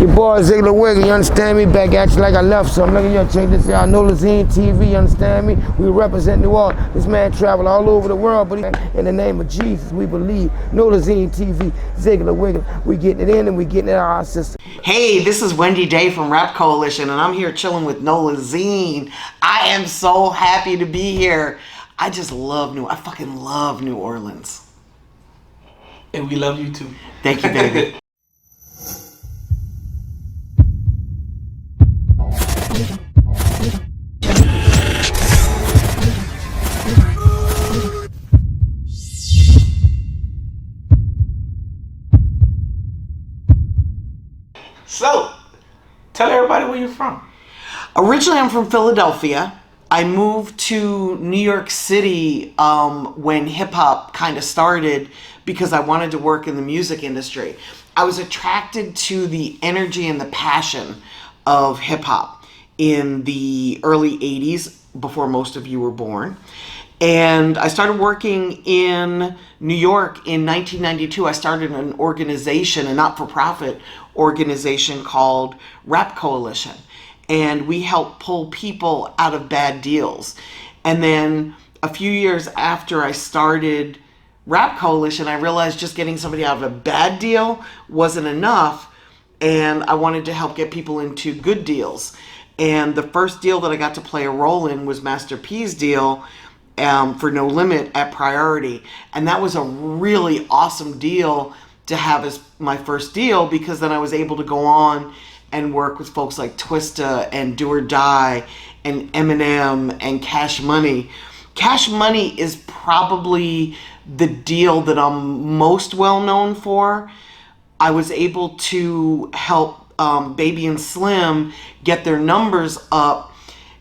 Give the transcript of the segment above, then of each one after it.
Your boy Ziggler Wiggle, you understand me? Back at you like I left some. Look at you, check this out. Nolazine TV, you understand me? We represent New Orleans. This man traveled all over the world, but in the name of Jesus, we believe. Nolazine TV, Ziggler Wiggle. We getting it in and we getting it out of our system. Hey, this is Wendy Day from Rap Coalition, and I'm here chilling with Nolazine. I am so happy to be here. I fucking love New Orleans. And we love you too. Thank you, baby. So, tell everybody where you're from. Originally, I'm from Philadelphia. I moved to New York City when hip-hop kind of started because I wanted to work in the music industry. I was attracted to the energy and the passion of hip-hop in the early 80s, before most of you were born. And I started working in New York in 1992. I started an organization, a not-for-profit organization called Rap Coalition. And we help pull people out of bad deals. And then a few years after I started Rap Coalition, I realized just getting somebody out of a bad deal wasn't enough. And I wanted to help get people into good deals. And the first deal that I got to play a role in was Master P's deal for No Limit at Priority. And that was a really awesome deal to have as my first deal, because then I was able to go on and work with folks like Twista and Do or Die and Eminem and Cash Money. Cash Money is probably the deal that I'm most well known for. I was able to help Baby and Slim get their numbers up,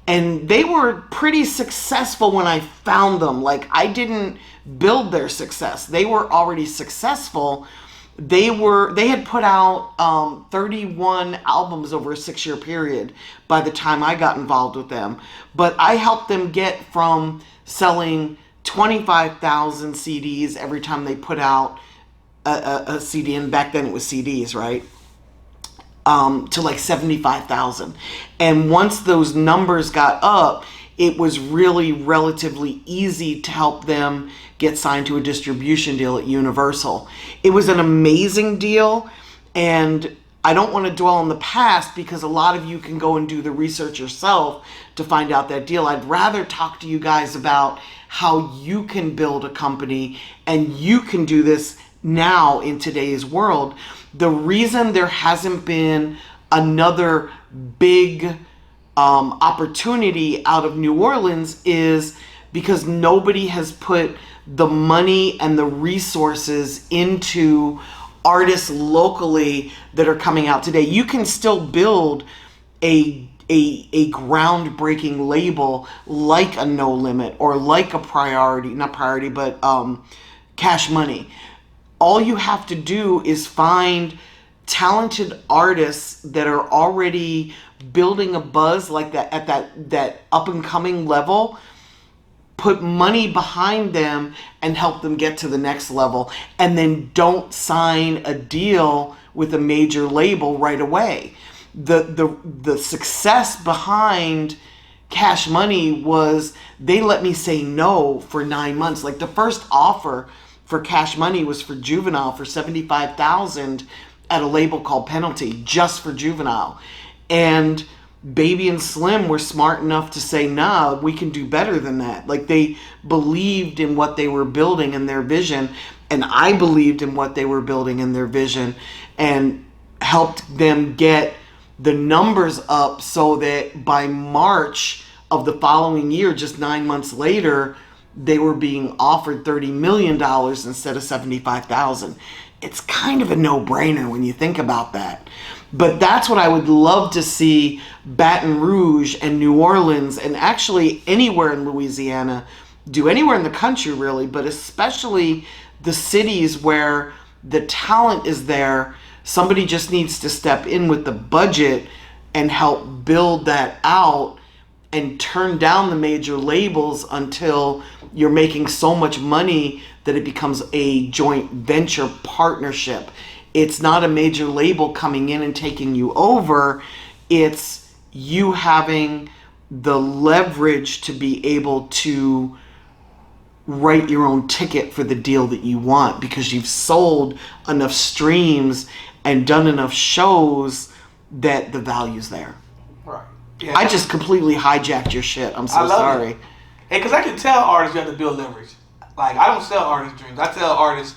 and they were pretty successful when I found them. Like, I didn't build their success. They were already successful. They had put out 31 albums over a 6-year period by the time I got involved with them. But I helped them get from selling 25,000 CDs every time they put out a CD, and back then it was CDs, right? To like 75,000. And once those numbers got up, it was really relatively easy to help them get signed to a distribution deal at Universal. It was an amazing deal, and I don't want to dwell on the past because a lot of you can go and do the research yourself to find out that deal. I'd rather talk to you guys about how you can build a company, and you can do this now in today's world. The reason there hasn't been another big opportunity out of New Orleans is because nobody has put the money and the resources into artists locally that are coming out today. You can still build a groundbreaking label like a No Limit or like a Cash Money. All you have to do is find talented artists that are already building a buzz like that at that up and coming level, put money behind them and help them get to the next level, and then don't sign a deal with a major label right away. The success behind Cash Money was they let me say no for 9 months. Like, the first offer for Cash Money was for Juvenile for $75,000 at a label called Penalty, just for Juvenile. And Baby and Slim were smart enough to say, nah, we can do better than that. Like, they believed in what they were building and their vision, and I believed in what they were building and their vision, and helped them get the numbers up so that by March of the following year, just 9 months later, they were being offered $30 million instead of $75,000. It's kind of a no-brainer when you think about that. But that's what I would love to see Baton Rouge and New Orleans, and actually anywhere in Louisiana, do, anywhere in the country really, but especially the cities where the talent is there. Somebody just needs to step in with the budget and help build that out and turn down the major labels until you're making so much money that it becomes a joint venture partnership. It's not a major label coming in and taking you over. It's you having the leverage to be able to write your own ticket for the deal that you want because you've sold enough streams and done enough shows that the value's there. Right. Yeah, I just completely hijacked your shit. I'm so sorry. Because I can tell artists you have to build leverage. Like, I don't sell artists dreams. I tell artists,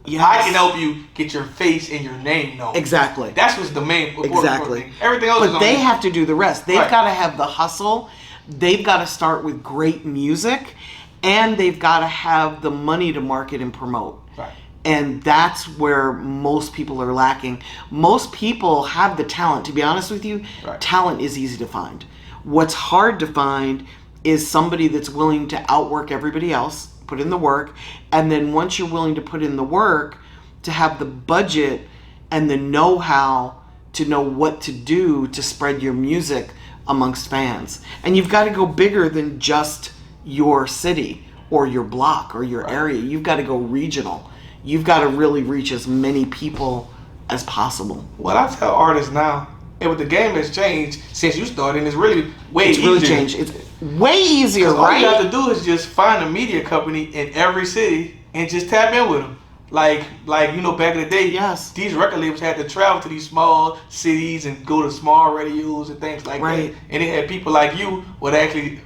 I can help you get your face and your name known. Exactly. That's what's the main important thing. Everything else is But on they you. have to do the rest. They've got to have the hustle. They've got to start with great music. And they've got to have the money to market and promote. Right. And that's where most people are lacking. Most people have the talent. To be honest with you, talent is easy to find. What's hard to find is somebody that's willing to outwork everybody else, put in the work, and then once you're willing to put in the work, to have the budget and the know-how to know what to do to spread your music amongst fans. And you've got to go bigger than just your city or your block or your area. You've got to go regional. You've got to really reach as many people as possible. What I tell artists now, and what the game has changed since you started, it's really way easier. It's really changed. It's way easier, right? All you have to do is just find a media company in every city and just tap in with them. Like you know, back in the day, these record labels had to travel to these small cities and go to small radios and things like that. And they had people like you would actually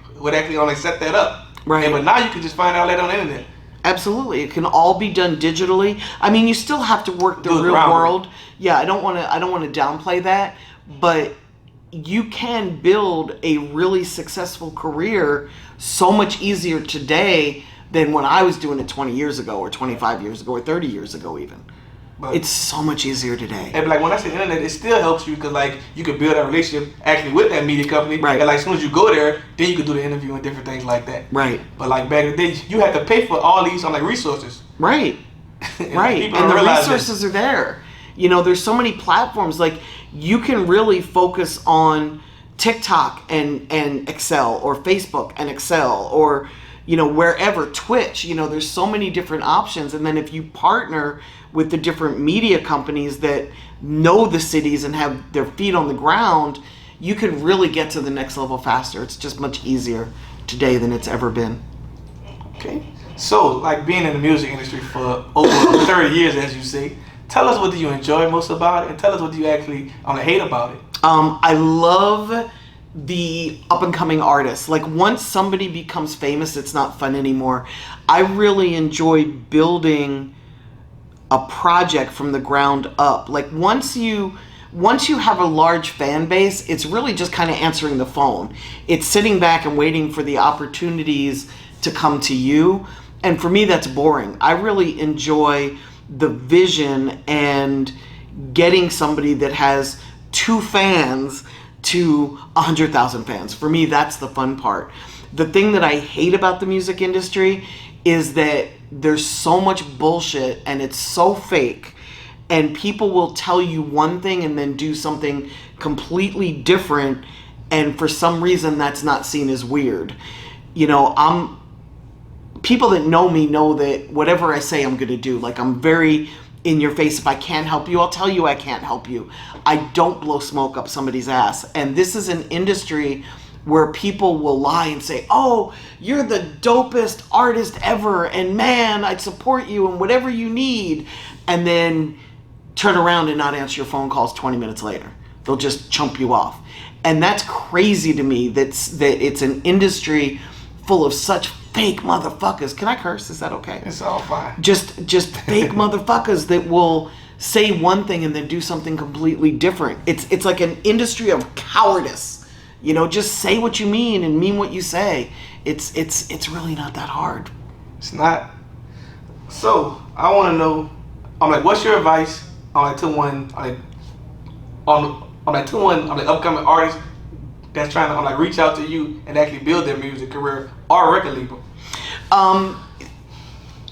only set that up. Right. But now you can just find all that on the internet. Absolutely, it can all be done digitally. I mean, you still have to work the real world. Yeah, I don't want to downplay that, but you can build a really successful career so much easier today than when I was doing it 20 years ago or 25 years ago or 30 years ago even. But it's so much easier today. And like when I say internet, it still helps you because like you can build that relationship actually with that media company. Right. And like as soon as you go there, then you can do the interview and different things like that. Right. But like back in the day, you had to pay for all these on like resources. Right. Right. And the resources are there. You know, there's so many platforms. Like you can really focus on TikTok and Excel or Facebook and Excel or, you know, wherever, Twitch, you know, there's so many different options. And then if you partner with the different media companies that know the cities and have their feet on the ground, you can really get to the next level faster. It's just much easier today than it's ever been. Okay. So, like being in the music industry for over 30 years, as you say, tell us what do you enjoy most about it and tell us what do you actually hate about it. I love the up-and-coming artists. Like once somebody becomes famous, it's not fun anymore. I really enjoy building a project from the ground up. Like once you have a large fan base, it's really just kind of answering the phone. It's sitting back and waiting for the opportunities to come to you. And for me, that's boring. I really enjoy the vision and getting somebody that has 2 fans to 100,000 fans. For me, that's the fun part. The thing that I hate about the music industry is that there's so much bullshit and it's so fake, and people will tell you one thing and then do something completely different, and for some reason that's not seen as weird. You know, people that know me know that whatever I say I'm going to do. Like I'm very in your face. If I can't help you, I'll tell you I can't help you. I don't blow smoke up somebody's ass. And this is an industry where people will lie and say, oh, you're the dopest artist ever, and man, I'd support you and whatever you need, and then turn around and not answer your phone calls 20 minutes later. They'll just chump you off. And that's crazy to me that it's an industry full of such fake motherfuckers. Can I curse? Is that okay? It's all fine. Just fake motherfuckers that will say one thing and then do something completely different. It's like an industry of cowardice. You know, just say what you mean and mean what you say. It's really not that hard. It's not. So I want to know. I'm like, what's your advice on upcoming artists that's trying to reach out to you and actually build their music career or record label?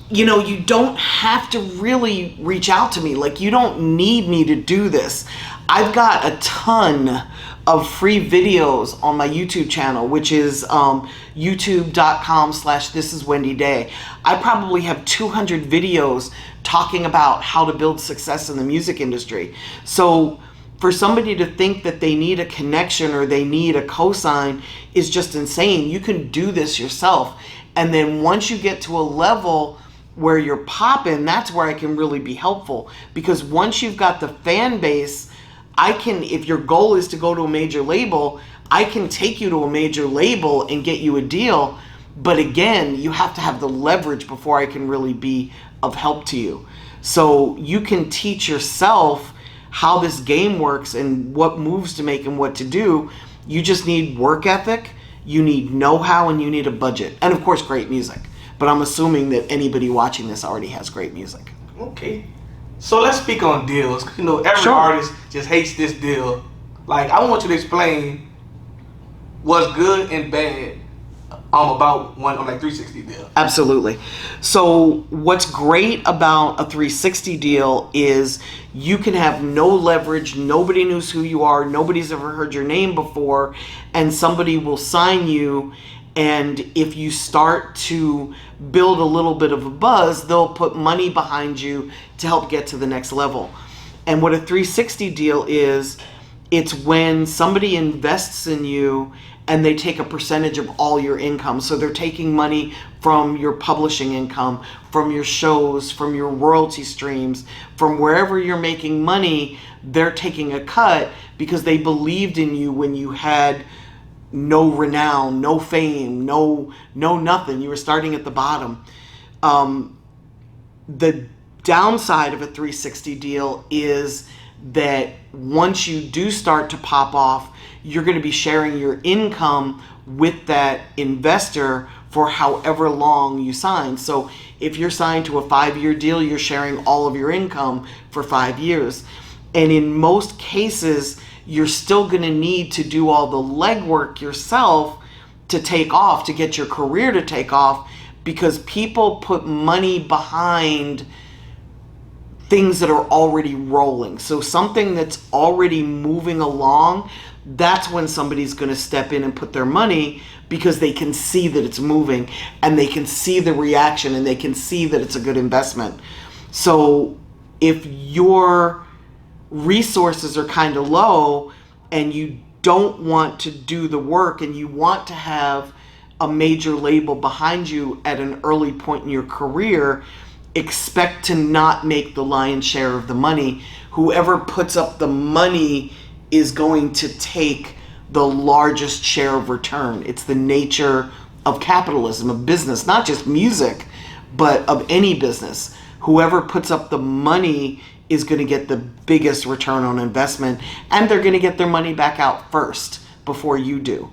You know, you don't have to really reach out to me. Like, you don't need me to do this. I've got a ton of free videos on my YouTube channel, which is youtube.com/thisiswendyday. I probably have 200 videos talking about how to build success in the music industry. So for somebody to think that they need a connection or they need a cosign is just insane. You can do this yourself. And then once you get to a level where you're popping, that's where I can really be helpful. Because once you've got the fan base, I can, if your goal is to go to a major label, I can take you to a major label and get you a deal. But again, you have to have the leverage before I can really be of help to you. So you can teach yourself how this game works and what moves to make and what to do. You just need work ethic, you need know-how, and you need a budget. And of course, great music. But I'm assuming that anybody watching this already has great music. Okay. So let's speak on deals. You know, every Sure. artist just hates this deal. Like, I want you to explain what's good and bad about one on like 360 deal. Absolutely. So what's great about a 360 deal is you can have no leverage. Nobody knows who you are. Nobody's ever heard your name before. And somebody will sign you. And if you start to build a little bit of a buzz, they'll put money behind you to help get to the next level. And what a 360 deal is, it's when somebody invests in you and they take a percentage of all your income. So they're taking money from your publishing income, from your shows, from your royalty streams, from wherever you're making money, they're taking a cut because they believed in you when you had no renown, no fame, no nothing. You were starting at the bottom. The downside of a 360 deal is that once you do start to pop off, you're going to be sharing your income with that investor for however long you sign. So if you're signed to a 5-year deal, you're sharing all of your income for 5 years. And in most cases, you're still going to need to do all the legwork yourself to take off, to get your career to take off, because people put money behind things that are already rolling. So something that's already moving along, that's when somebody's going to step in and put their money, because they can see that it's moving and they can see the reaction and they can see that it's a good investment. So if your resources are kind of low and you don't want to do the work and you want to have a major label behind you at an early point in your career, expect to not make the lion's share of the money. Whoever puts up the money is going to take the largest share of return. It's the nature of capitalism, of business, not just music, but of any business. Whoever puts up the money is going to get the biggest return on investment, and they're going to get their money back out first before you do.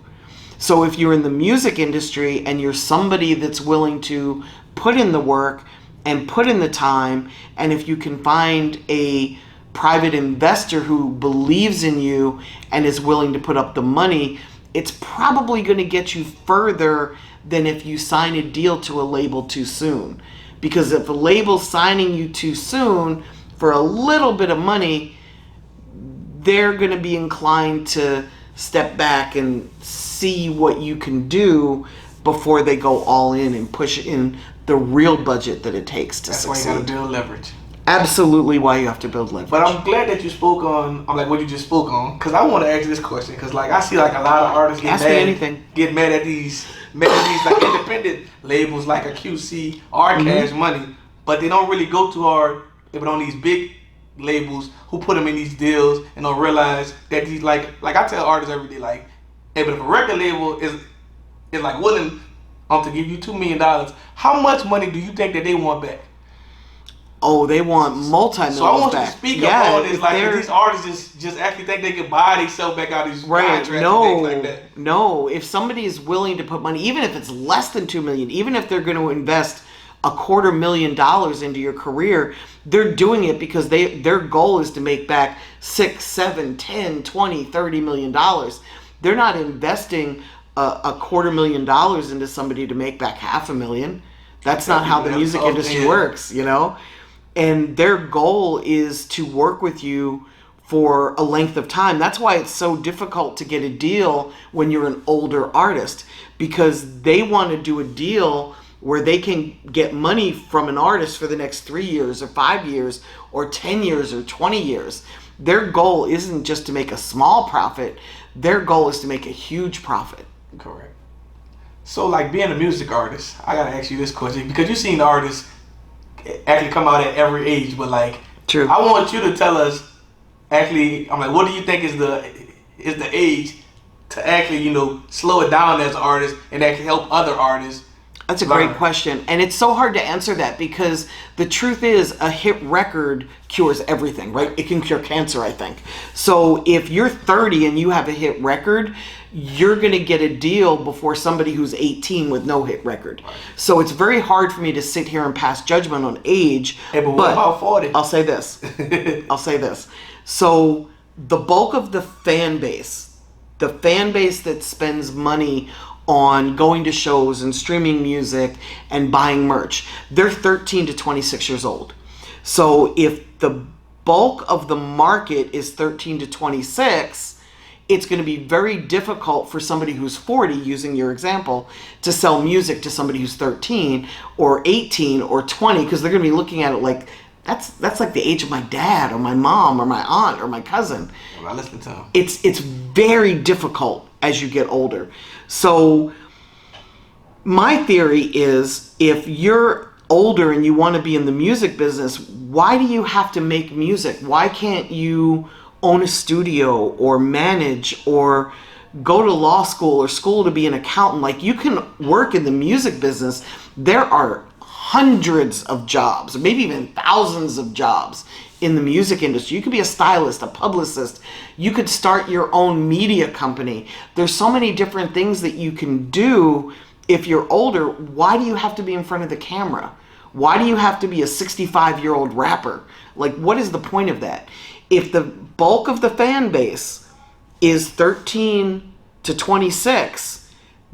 So if you're in the music industry and you're somebody that's willing to put in the work and put in the time, and if you can find a private investor who believes in you and is willing to put up the money, it's probably going to get you further than if you sign a deal to a label too soon. Because if a label's signing you too soon for a little bit of money, they're going to be inclined to step back and see what you can do before they go all in and push in the real budget that it takes to succeed. That's why you got to build leverage. Absolutely why you have to build leverage. But I'm glad that you spoke on like what you just spoke on, because I want to ask this question, because like I see like a lot of artists get mad at these like independent labels like a QC or Cash Money, but they don't really go too hard but on these big labels who put them in these deals and don't realize that these like I tell artists every day, like, hey, but if a record label is like willing to give you $2 million, how much money do you think that they want back? Oh, they want multi-millions back. So I want you to speak up on this, like these artists just actually think they can buy themselves back out of these contracts and things like that. No, if somebody is willing to put money, even if it's less than $2 million, even if they're going to invest $250,000 into your career, they're doing it because their goal is to make back $6, $7, $10, $20, $30 million. They're not investing $250,000 into somebody to make back $500,000. That's not how the music industry works, you know? And their goal is to work with you for a length of time. That's why it's so difficult to get a deal when you're an older artist, because they want to do a deal where they can get money from an artist for the next 3 years or 5 years or 10 years or 20 years. Their goal isn't just to make a small profit. Their goal is to make a huge profit. Correct. So, like, being a music artist, I gotta ask you this question, because you've seen artists actually come out at every age, but like, true. I want you to tell us, actually, I'm like, what do you think is the age to actually, you know, slow it down as an artist and actually help other artists? That's a great question. And it's so hard to answer that, because the truth is a hit record cures everything, right? It can cure cancer, I think. So if you're 30 and you have a hit record, you're going to get a deal before somebody who's 18 with no hit record. Right. So it's very hard for me to sit here and pass judgment on age. Hey, but what about 40? I'll say this. I'll say this. So the bulk of the fan base that spends money on going to shows and streaming music and buying merch, they're 13 to 26 years old. So if the bulk of the market is 13 to 26, it's going to be very difficult for somebody who's 40, using your example, to sell music to somebody who's 13 or 18 or 20, because they're going to be looking at it like, that's like the age of my dad or my mom or my aunt or my cousin. Well, I listen to them. It's very difficult as you get older. So my theory is, if you're older and you want to be in the music business, why do you have to make music? Why can't you own a studio or manage or go to law school or school to be an accountant? Like, you can work in the music business. There are hundreds of jobs, maybe even thousands of jobs in the music industry. You could be a stylist, a publicist. You could start your own media company. There's so many different things that you can do if you're older. Why do you have to be in front of the camera? Why do you have to be a 65-year-old rapper? Like, what is the point of that? If the bulk of the fan base is 13 to 26,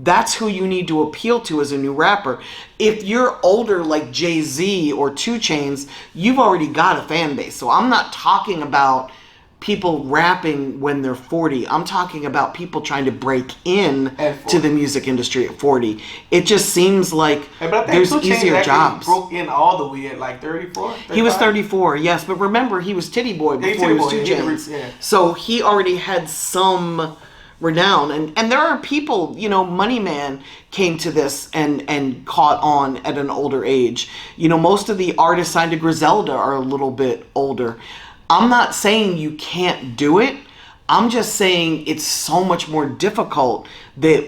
that's who you need to appeal to as a new rapper. If you're older, like Jay-Z or 2 Chainz, you've already got a fan base. So I'm not talking about people rapping when they're 40. I'm talking about people trying to break in to the music industry at 40. It just seems like there's easier jobs. Broke in all the way at like 34? 35? He was 34, yes. But remember, he was Titty Boy before he was 2 Chainz. Yeah. So he already had some renown, and there are people, you know, Money Man came to this and caught on at an older age. You know, most of the artists signed to Griselda are a little bit older. I'm not saying you can't do it. I'm just saying it's so much more difficult, that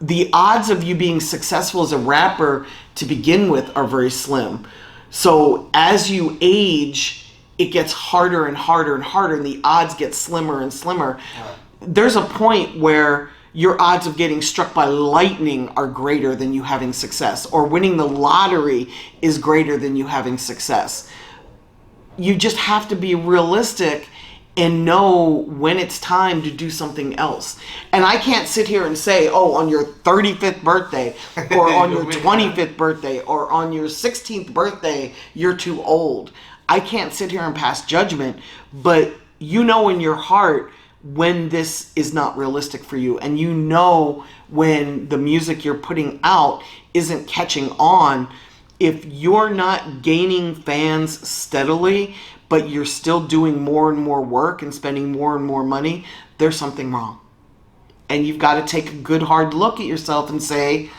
the odds of you being successful as a rapper to begin with are very slim. So as you age, it gets harder and harder and harder, and the odds get slimmer and slimmer. Right. There's a point where your odds of getting struck by lightning are greater than you having success, or winning the lottery is greater than you having success. You just have to be realistic and know when it's time to do something else. And I can't sit here and say, oh, on your 35th birthday or on your 25th birthday or on your 16th birthday, you're too old. I can't sit here and pass judgment, but you know in your heart when this is not realistic for you, and you know when the music you're putting out isn't catching on. If you're not gaining fans steadily, but you're still doing more and more work and spending more and more money, there's something wrong. And you've got to take a good hard look at yourself and say,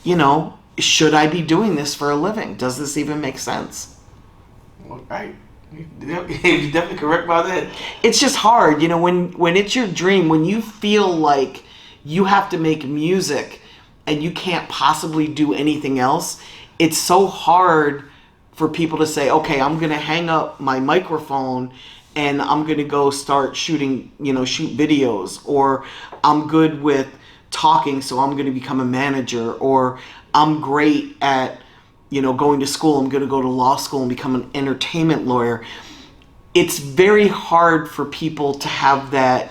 you know, should I be doing this for a living? Does this even make sense? Well, right. You're definitely correct about that. It's just hard, you know, when it's your dream, when you feel like you have to make music and you can't possibly do anything else, it's so hard for people to say, okay, I'm going to hang up my microphone and I'm going to go start shooting, you know, shoot videos, or I'm good with talking, so I'm going to become a manager, or I'm great at, you know, going to school, I'm going to go to law school and become an entertainment lawyer. It's very hard for people to have that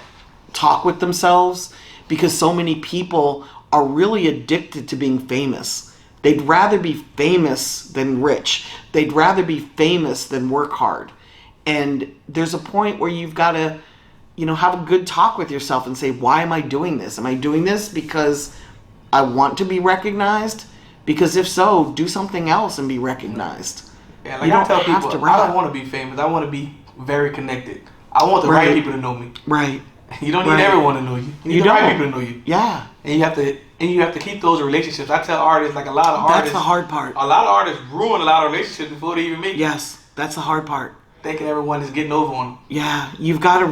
talk with themselves, because so many people are really addicted to being famous. They'd rather be famous than rich. They'd rather be famous than work hard. And there's a point where you've got to, have a good talk with yourself and say, why am I doing this? Am I doing this because I want to be recognized? Because if so, do something else and be recognized. Yeah, like I tell people, I don't want to be famous. I want to be very connected. I want the right people to know me. Right. You don't need everyone to know you. You need the right people to know you. Yeah. And you have to keep those relationships. I tell artists, like a lot of artists. That's the hard part. A lot of artists ruin a lot of relationships before they even make it. Yes, that's the hard part. Thinking everyone is getting over on them. Yeah, you've got to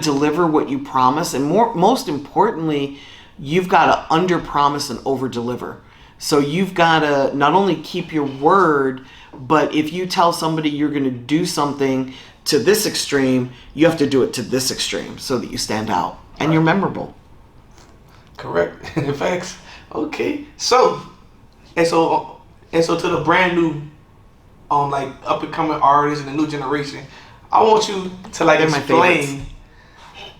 deliver what you promise, and most importantly, you've got to under promise and over deliver. So you've got to not only keep your word, but if you tell somebody you're going to do something to this extreme, you have to do it to this extreme so that you stand out and you're memorable. Correct. Facts. Okay. So to the brand new, like up and coming artists and the new generation, I want you to like explain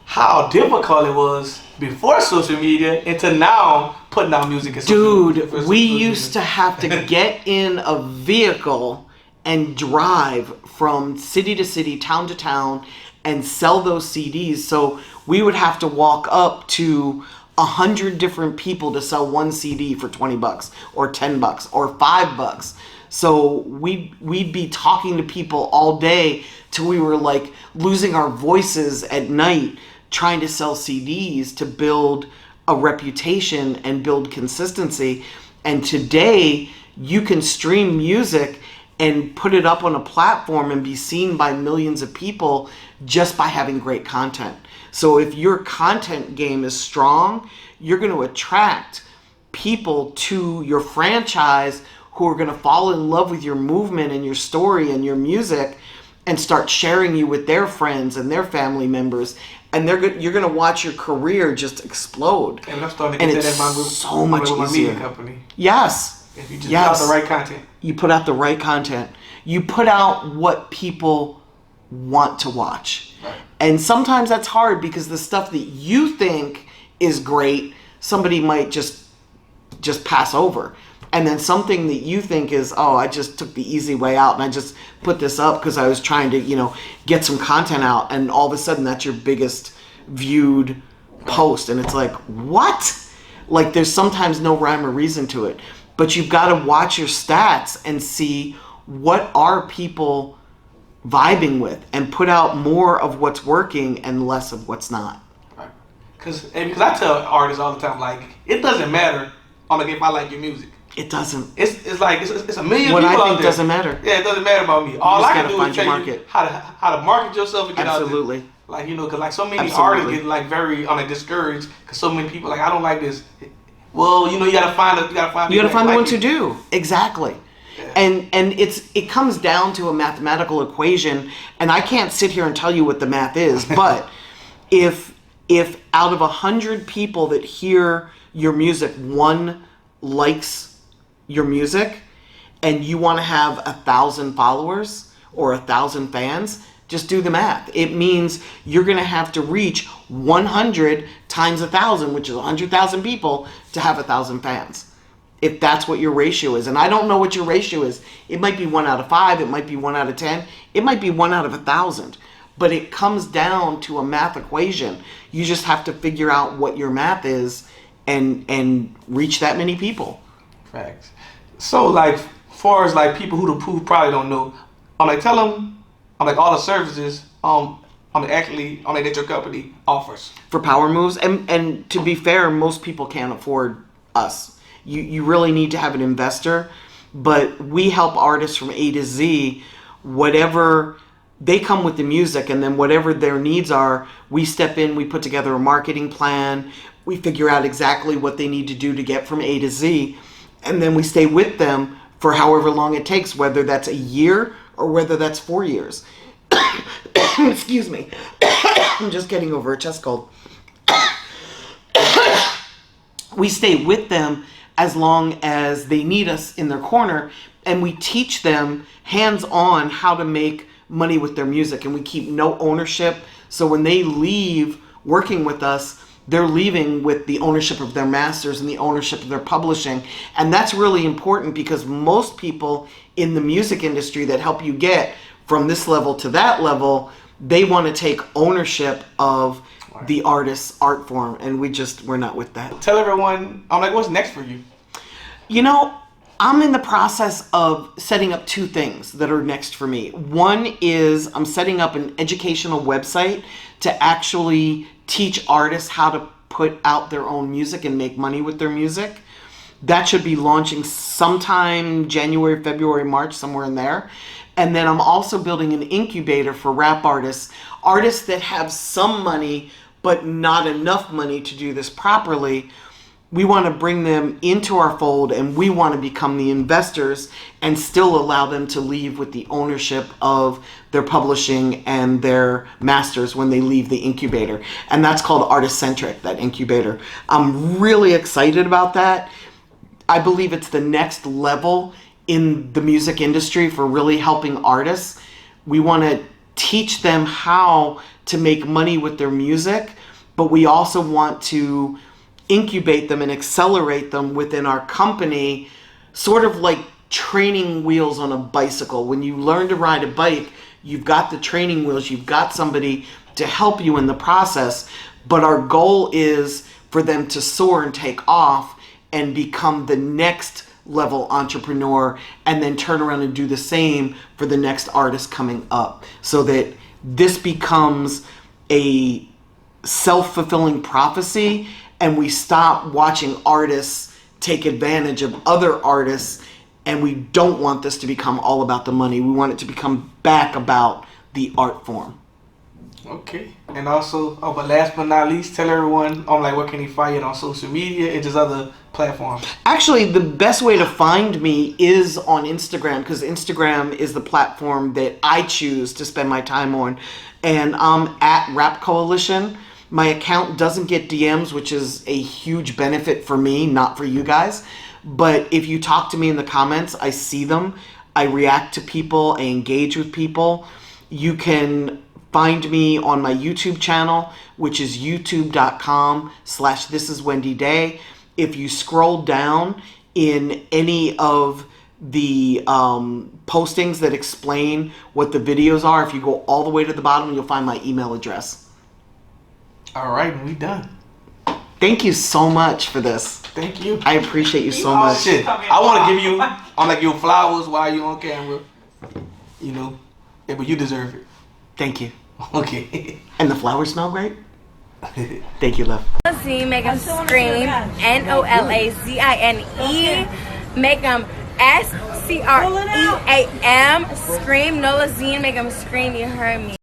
how difficult it was before social media and to now putting out music. Dude, we used to have to get in a vehicle and drive from city to city, town to town, and sell those CDs. So we would have to walk up to 100 different people to sell one CD for $20 or $10 or $5. So we'd be talking to people all day till we were like losing our voices at night trying to sell CDs to build a reputation and build consistency. And today you can stream music and put it up on a platform and be seen by millions of people just by having great content. So if your content game is strong, you're going to attract people to your franchise who are going to fall in love with your movement and your story and your music and start sharing you with their friends and their family members. And you're going to watch your career just explode. And I'm starting to get that in my so much easier. Media company. Yes. If you just put out the right content. You put out the right content. You put out what people want to watch. Right. And sometimes that's hard because the stuff that you think is great, somebody might just pass over. And then something that you think is, I just took the easy way out and I just put this up because I was trying to, get some content out. And all of a sudden that's your biggest viewed post. And it's like, what? Like there's sometimes no rhyme or reason to it. But you've got to watch your stats and see what are people vibing with and put out more of what's working and less of what's not. Right. Because I tell artists all the time, like, it doesn't matter if I like your music. It doesn't. It's like it's a million what people I out think there. doesn't matter. Yeah, it doesn't matter about me. All I can do is tell you how to market yourself and get Absolutely. out there. Like, because like so many Absolutely. artists get like very discouraged because so many people like, I don't like this. Well, you gotta find the ones who do. Exactly. Yeah. And it comes down to a mathematical equation, and I can't sit here and tell you what the math is, but if out of 100 people that hear your music, one likes your music, and you want to have 1,000 followers or 1,000 fans, just do the math. It means you're going to have to reach 100 times 1,000, which is 100,000 people, to have 1,000 fans. If that's what your ratio is. And I don't know what your ratio is. It might be 1 out of 5. It might be 1 out of 10. It might be 1 out of 1,000. But it comes down to a math equation. You just have to figure out what your math is and reach that many people. Facts. So, like, far as like people who probably don't know, tell them all the services that your company offers for power moves. And to be fair, most people can't afford us. You really need to have an investor, but we help artists from A to Z. Whatever they come with the music, and then whatever their needs are, we step in, we put together a marketing plan, we figure out exactly what they need to do to get from A to Z, and then we stay with them for however long it takes, whether that's a year or whether that's 4 years. Excuse me. I'm just getting over a chest cold. We stay with them as long as they need us in their corner, and we teach them hands-on how to make money with their music, and we keep no ownership. So when they leave working with us, they're leaving with the ownership of their masters and the ownership of their publishing. And that's really important because most people in the music industry that help you get from this level to that level, they want to take ownership of the artist's art form, and we're not with that. Tell everyone, what's next for you? You know, I'm in the process of setting up two things that are next for me. One is I'm setting up an educational website to actually teach artists how to put out their own music and make money with their music. That should be launching sometime January, February, March, somewhere in there. And then I'm also building an incubator for rap artists that have some money but not enough money to do this properly. We want to bring them into our fold, and we want to become the investors and still allow them to leave with the ownership of their publishing and their masters when they leave the incubator. And that's called Artist Centric, that incubator. I'm really excited about that. I believe it's the next level in the music industry for really helping artists. We want to teach them how to make money with their music, but we also want to incubate them and accelerate them within our company, sort of like training wheels on a bicycle. When you learn to ride a bike, you've got the training wheels, you've got somebody to help you in the process, but our goal is for them to soar and take off and become the next level entrepreneur, and then turn around and do the same for the next artist coming up, so that this becomes a self-fulfilling prophecy, and we stop watching artists take advantage of other artists, and we don't want this to become all about the money. We want it to become back about the art form. Okay. And also, but last but not least, tell everyone where can they find you on social media and just other platforms. Actually, the best way to find me is on Instagram, because Instagram is the platform that I choose to spend my time on. And I'm at Rap Coalition. My account doesn't get DMs, which is a huge benefit for me, not for you guys. But if you talk to me in the comments, I see them. I react to people. I engage with people. You can find me on my YouTube channel, which is youtube.com/thisiswendyday. If you scroll down in any of the postings that explain what the videos are, if you go all the way to the bottom, you'll find my email address. All right, we done. Thank you so much for this. Thank you. I appreciate you so much. Shit, I want to give you, your flowers while you're on camera. But you deserve it. Thank you. Okay. And the flowers smell great? Thank you, love. Nolazine, make them scream. Nolazine. Make them SCREAM. Scream. Nolazine, make them scream. You heard me.